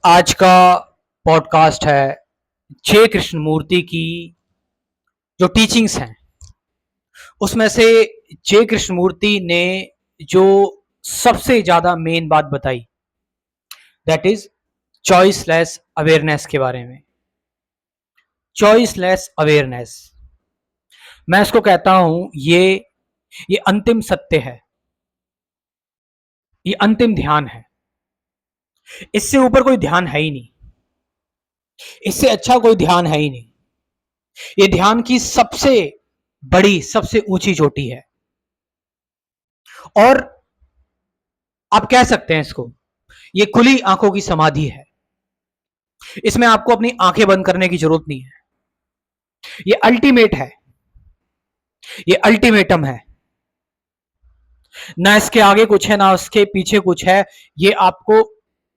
आज का पॉडकास्ट है जे कृष्णमूर्ति की जो टीचिंग्स हैं उसमें से जे कृष्णमूर्ति ने जो सबसे ज्यादा मेन बात बताई दैट इज चॉइसलेस अवेयरनेस के बारे में। चॉइसलेस अवेयरनेस, मैं इसको कहता हूं ये अंतिम सत्य है, ये अंतिम ध्यान है। इससे ऊपर कोई ध्यान है ही नहीं, इससे अच्छा कोई ध्यान है ही नहीं। ये ध्यान की सबसे बड़ी सबसे ऊंची चोटी है और आप कह सकते हैं इसको ये खुली आंखों की समाधि है। इसमें आपको अपनी आंखें बंद करने की जरूरत नहीं है। ये अल्टीमेट है, ये अल्टीमेटम है। ना इसके आगे कुछ है ना उसके पीछे कुछ है। ये आपको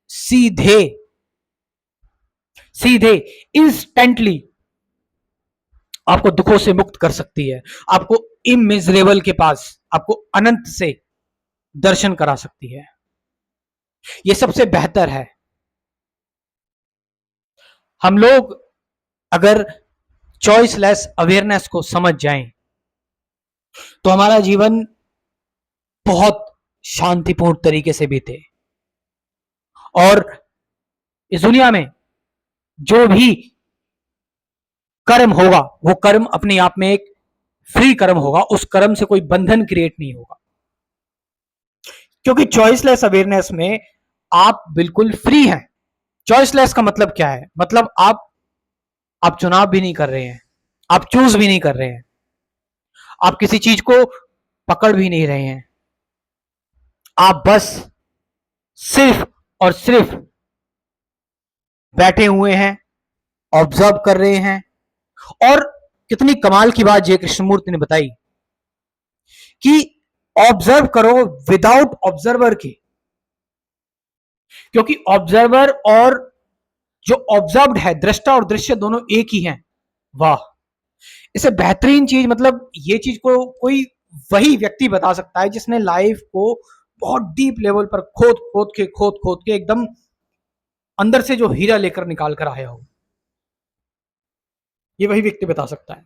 सीधे सीधे इंस्टेंटली आपको दुखों से मुक्त कर सकती है, आपको इमेजरेबल के पास, आपको अनंत से दर्शन करा सकती है। ये सबसे बेहतर है। हम लोग अगर चॉइसलेस अवेयरनेस को समझ जाएं तो हमारा जीवन बहुत शांतिपूर्ण तरीके से बीते और इस दुनिया में जो भी कर्म होगा वो कर्म अपने आप में एक फ्री कर्म होगा। उस कर्म से कोई बंधन क्रिएट नहीं होगा, क्योंकि चॉइसलेस अवेयरनेस में आप बिल्कुल फ्री हैं। चॉइसलेस का मतलब क्या है? मतलब आप चुनाव भी नहीं कर रहे हैं, आप चूज भी नहीं कर रहे हैं, आप किसी चीज को पकड़ भी नहीं रहे हैं। आप बस सिर्फ और सिर्फ बैठे हुए हैं, ऑब्जर्व कर रहे हैं। और कितनी कमाल की बात जय कृष्णमूर्ति ने बताई कि ऑब्जर्व करो विदाउट ऑब्जर्वर के, क्योंकि ऑब्जर्वर और जो ऑब्जर्व्ड है, दृष्टा और दृश्य दोनों एक ही हैं। वाह, इसे बेहतरीन चीज, मतलब ये चीज को कोई वही व्यक्ति बता सकता है जिसने लाइफ को बहुत डीप लेवल पर खोद खोद के एकदम अंदर से जो हीरा लेकर निकाल कर आया हो। ये वही व्यक्ति बता सकता है।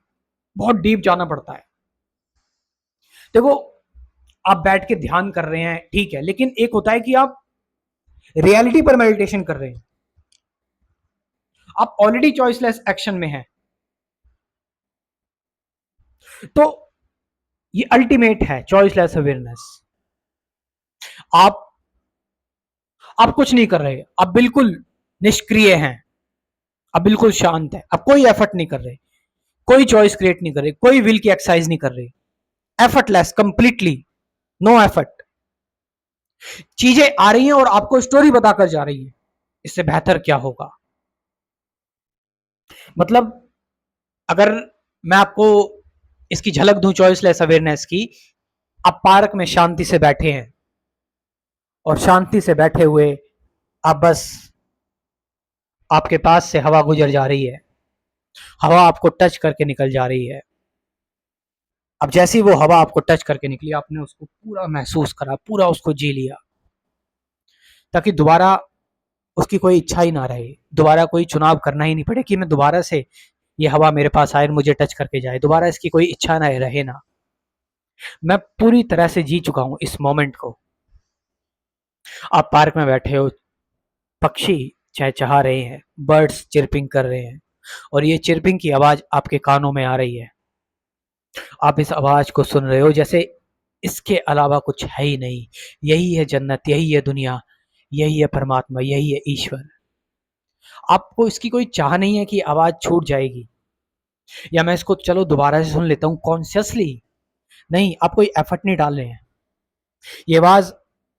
बहुत डीप जाना पड़ता है। देखो, आप बैठ के ध्यान कर रहे हैं, ठीक है, लेकिन एक होता है कि आप रियलिटी पर मेडिटेशन कर रहे हैं, आप ऑलरेडी चॉइसलेस एक्शन में हैं। तो ये अल्टीमेट है चॉइसलेस अवेयरनेस। आप आप कुछ नहीं कर रहे, आप बिल्कुल निष्क्रिय हैं, आप बिल्कुल शांत है, आप कोई एफर्ट नहीं कर रहे, कोई चॉइस क्रिएट नहीं कर रहे, कोई विल की एक्सरसाइज नहीं कर रहे। Effortless, completely no effort. चीजें आ रही हैं और आपको स्टोरी बताकर जा रही है। इससे बेहतर क्या होगा? मतलब अगर मैं आपको इसकी झलक दूं चॉइसलेस अवेयरनेस की, आप पार्क में शांति से बैठे हैं और शांति से बैठे हुए आप बस, आपके पास से हवा गुजर जा रही है, हवा आपको टच करके निकल जा रही है। अब जैसी वो हवा आपको टच करके निकली, आपने उसको पूरा महसूस करा, पूरा उसको जी लिया, ताकि दोबारा उसकी कोई इच्छा ही ना रहे, दोबारा कोई चुनाव करना ही नहीं पड़े कि मैं दोबारा से ये हवा मेरे पास आए, मुझे टच करके जाए, दोबारा इसकी कोई इच्छा ना रहे ना। मैं पूरी तरह से जी चुका हूं इस मोमेंट को। आप पार्क में बैठे हो, पक्षी चहचहा रहे हैं, बर्ड्स चिरपिंग कर रहे हैं और ये चिरपिंग की आवाज आपके कानों में आ रही है। आप इस आवाज को सुन रहे हो जैसे इसके अलावा कुछ है ही नहीं। यही है जन्नत, यही है दुनिया, यही है परमात्मा, यही है ईश्वर। आपको इसकी कोई चाह नहीं है कि आवाज छूट जाएगी या मैं इसको चलो दोबारा से सुन लेता हूं कॉन्शियसली। नहीं, आप कोई एफर्ट नहीं डाल रहे हैं। ये आवाज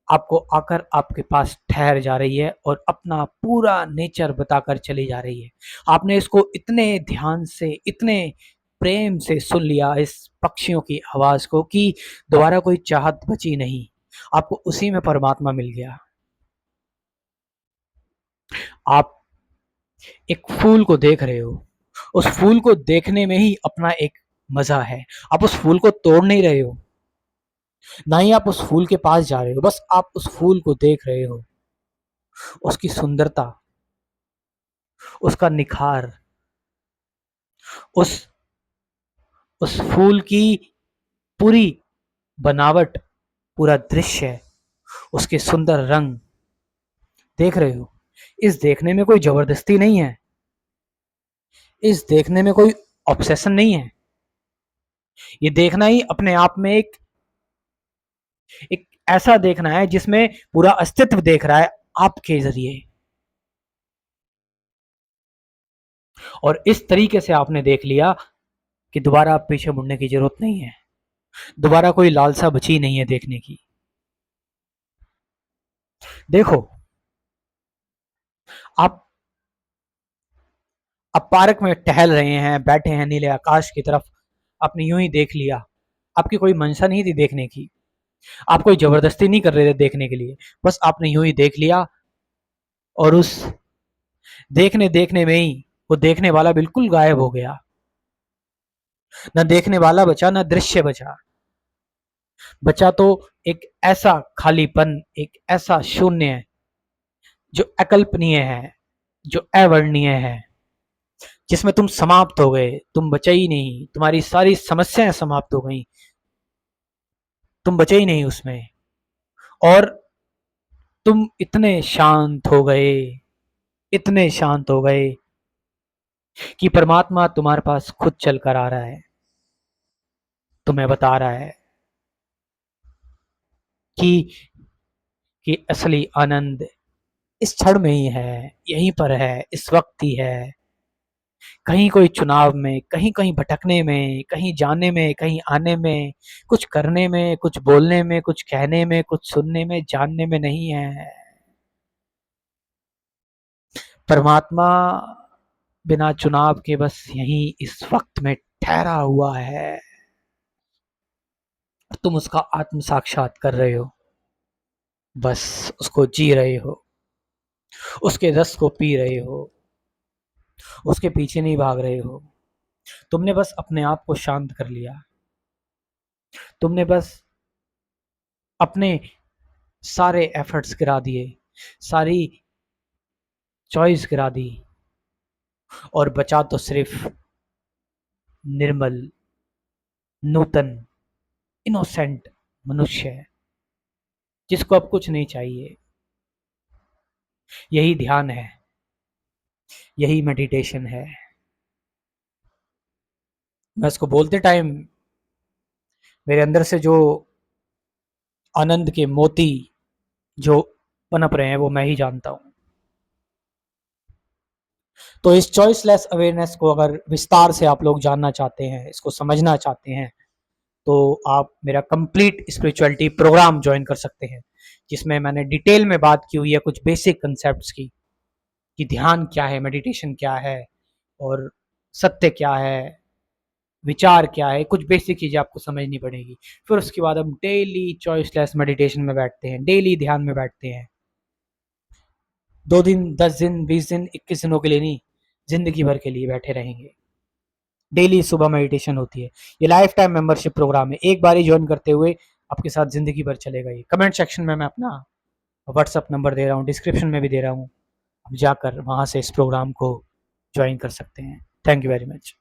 आपको आकर आपके पास ठहर जा रही है और अपना पूरा नेचर बताकर चली जा रही है। आपने इसको इतने ध्यान से, इतने प्रेम से सुन लिया इस पक्षियों की आवाज को कि दोबारा कोई चाहत बची नहीं, आपको उसी में परमात्मा मिल गया। आप एक फूल को देख रहे हो, उस फूल को देखने में ही अपना एक मजा है। आप उस फूल को तोड़ नहीं रहे हो, ना ही आप उस फूल के पास जा रहे हो, बस आप उस फूल को देख रहे हो, उसकी सुंदरता, उसका निखार, उस उस फूल की पूरी बनावट, पूरा दृश्य, उसके सुंदर रंग देख रहे हो। इस देखने में कोई जबरदस्ती नहीं है, इस देखने में कोई ऑब्सेशन नहीं है। ये देखना ही अपने आप में एक ऐसा देखना है जिसमें पूरा अस्तित्व देख रहा है आपके जरिए। और इस तरीके से आपने देख लिया कि दोबारा आप पीछे मुड़ने की जरूरत नहीं है, दोबारा कोई लालसा बची नहीं है देखने की। देखो, आप पार्क में टहल रहे हैं, बैठे हैं नीले आकाश की तरफ, आपने यूं ही देख लिया, आपकी कोई मंशा नहीं थी देखने की, आप कोई जबरदस्ती नहीं कर रहे थे देखने के लिए, बस आपने यूं ही देख लिया। और उस देखने देखने में ही वो देखने वाला बिल्कुल गायब हो गया। न देखने वाला बचा, न दृश्य बचा। बचा तो एक ऐसा खालीपन, एक ऐसा शून्य जो अकल्पनीय है, जो अवर्णनीय है, जिसमें तुम समाप्त हो गए, तुम बचे ही नहीं, तुम्हारी सारी समस्याएं समाप्त हो गई, तुम बचे ही नहीं उसमें। और तुम इतने शांत हो गए, इतने शांत हो गए कि परमात्मा तुम्हारे पास खुद चल कर आ रहा है, तुम्हें बता रहा है कि असली आनंद इस क्षण में ही है, यहीं पर है, इस वक्त ही है। कहीं कोई चुनाव में, कहीं कहीं भटकने में, कहीं जाने में, कहीं आने में, कुछ करने में, कुछ बोलने में, कुछ कहने में, कुछ सुनने में, जानने में नहीं है। परमात्मा बिना चुनाव के बस यहीं इस वक्त में ठहरा हुआ है। तुम उसका आत्म साक्षात कर रहे हो, बस उसको जी रहे हो, उसके रस को पी रहे हो, उसके पीछे नहीं भाग रहे हो। तुमने बस अपने आप को शांत कर लिया, तुमने बस अपने सारे एफर्ट्स गिरा दिए, सारी चॉइस गिरा दी, और बचा तो सिर्फ निर्मल, नूतन, इनोसेंट मनुष्य है, जिसको अब कुछ नहीं चाहिए। यही ध्यान है, यही मेडिटेशन है। मैं इसको बोलते टाइम मेरे अंदर से जो आनंद के मोती जो पनप रहे हैं वो मैं ही जानता हूं। तो इस चॉइसलेस अवेयरनेस को अगर विस्तार से आप लोग जानना चाहते हैं, इसको समझना चाहते हैं, तो आप मेरा कंप्लीट स्पिरिचुअलिटी प्रोग्राम ज्वाइन कर सकते हैं, जिसमें मैंने डिटेल में बात की हुई है कुछ बेसिक कंसेप्ट्स की, कि ध्यान क्या है, मेडिटेशन क्या है, और सत्य क्या है, विचार क्या है। कुछ बेसिक चीजें आपको समझनी पड़ेगी। फिर उसके बाद हम डेली चॉइसलेस मेडिटेशन में बैठते हैं, डेली ध्यान में बैठते हैं। 2 दिन, 10 दिन, 20 दिन, 21 दिनों के लिए नहीं, जिंदगी भर के लिए बैठे रहेंगे। डेली सुबह मेडिटेशन होती है। ये लाइफ टाइम मेंबरशिप प्रोग्राम है, एक बार ही ज्वाइन करते हुए आपके साथ जिंदगी भर चलेगा। ये कमेंट सेक्शन में मैं अपना व्हाट्सअप नंबर दे रहा हूँ, डिस्क्रिप्शन में भी दे रहा हूँ, आप जाकर वहाँ से इस प्रोग्राम को ज्वाइन कर सकते हैं। Thank you very much.